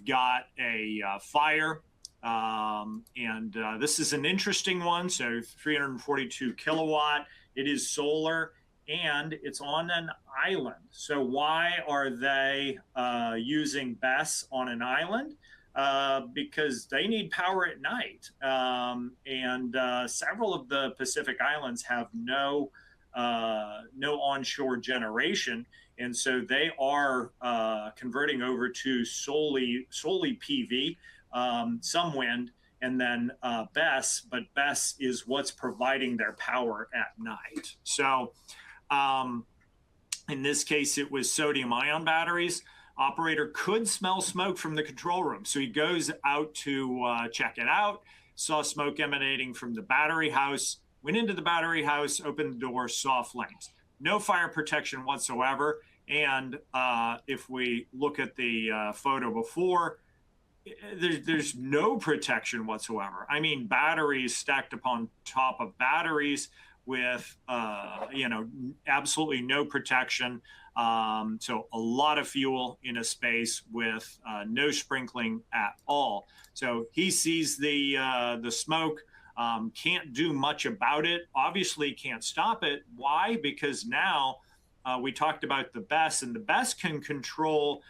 got a fire, and this is an interesting one. So 342 kilowatt. It is solar and it's on an island. So why are they using BESS on an island? Because they need power at night, and several of the Pacific Islands have no onshore generation, and so they are converting over to solely PV, some wind, and then BESS. But BESS is what's providing their power at night. So in this case, it was sodium ion batteries. Operator could smell smoke from the control room, so he goes out to check it out. Saw smoke emanating from the battery house. Went into the battery house, opened the door, saw flames. No fire protection whatsoever. And if we look at the photo before, there's no protection whatsoever. I mean, batteries stacked upon top of batteries with, absolutely no protection. So a lot of fuel in a space with no sprinkling at all. So he sees the smoke. Can't do much about it. Obviously can't stop it. Why? Because now we talked about the BESS, and the BESS can control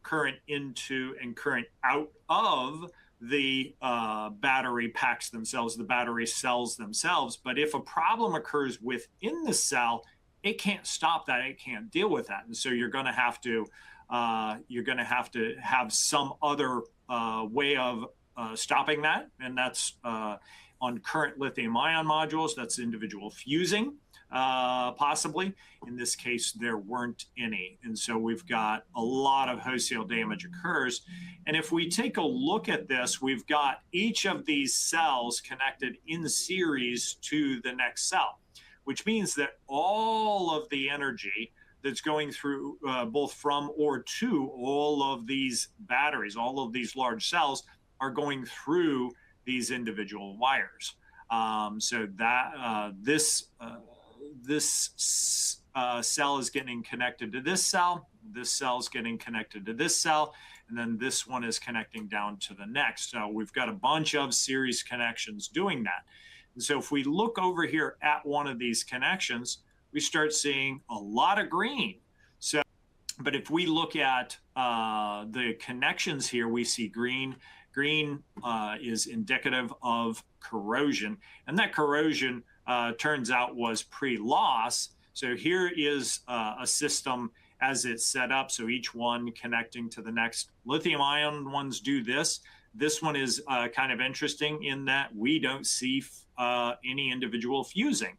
current into and current out of the battery packs themselves, the battery cells themselves. But if a problem occurs within the cell, it can't stop that. It can't deal with that. And so you're going to have to have some other way of stopping that, and that's on current lithium-ion modules. That's individual fusing, possibly. In this case, there weren't any, and so we've got a lot of wholesale damage occurs. And if we take a look at this, we've got each of these cells connected in series to the next cell, which means that all of the energy that's going through both from or to all of these batteries, all of these large cells, are going through these individual wires. So that this cell is getting connected to this cell is getting connected to this cell, and then this one is connecting down to the next. So we've got a bunch of series connections doing that. And so if we look over here at one of these connections, we start seeing a lot of green. So, but if we look at the connections here, we see green. Green is indicative of corrosion, and that corrosion turns out was pre-loss. So here is a system as it's set up, so each one connecting to the next. Lithium-ion ones do this. This one is kind of interesting in that we don't see any individual fusing.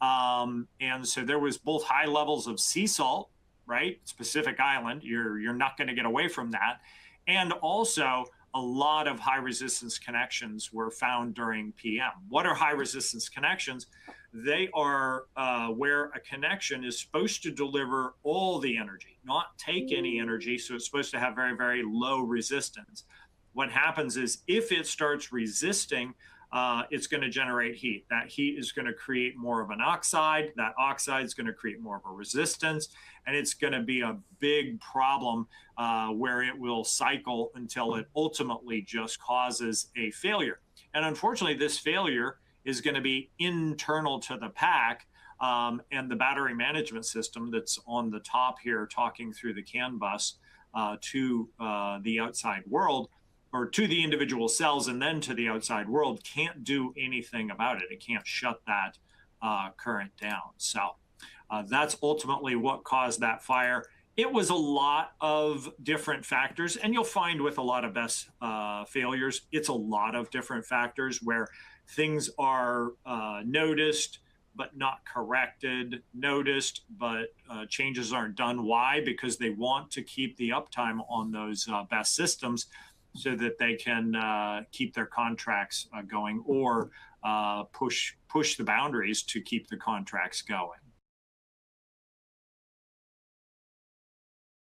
And so there was both high levels of sea salt, right? Pacific Island, you're not going to get away from that. And also a lot of high resistance connections were found during PM. What are high resistance connections? They are where a connection is supposed to deliver all the energy, not take any energy. So it's supposed to have very, very low resistance. What happens is if it starts resisting, it's going to generate heat. That heat is going to create more of an oxide. That oxide is going to create more of a resistance, and it's going to be a big problem where it will cycle until it ultimately just causes a failure. And unfortunately, this failure is going to be internal to the pack, and the battery management system that's on the top here talking through the CAN bus to the outside world, or to the individual cells and then to the outside world, can't do anything about it. It can't shut that current down. So that's ultimately what caused that fire. It was a lot of different factors, and you'll find with a lot of BESS failures, it's a lot of different factors where things are noticed but not corrected, noticed but changes aren't done. Why? Because they want to keep the uptime on those BESS systems so that they can keep their contracts going, or push the boundaries to keep the contracts going.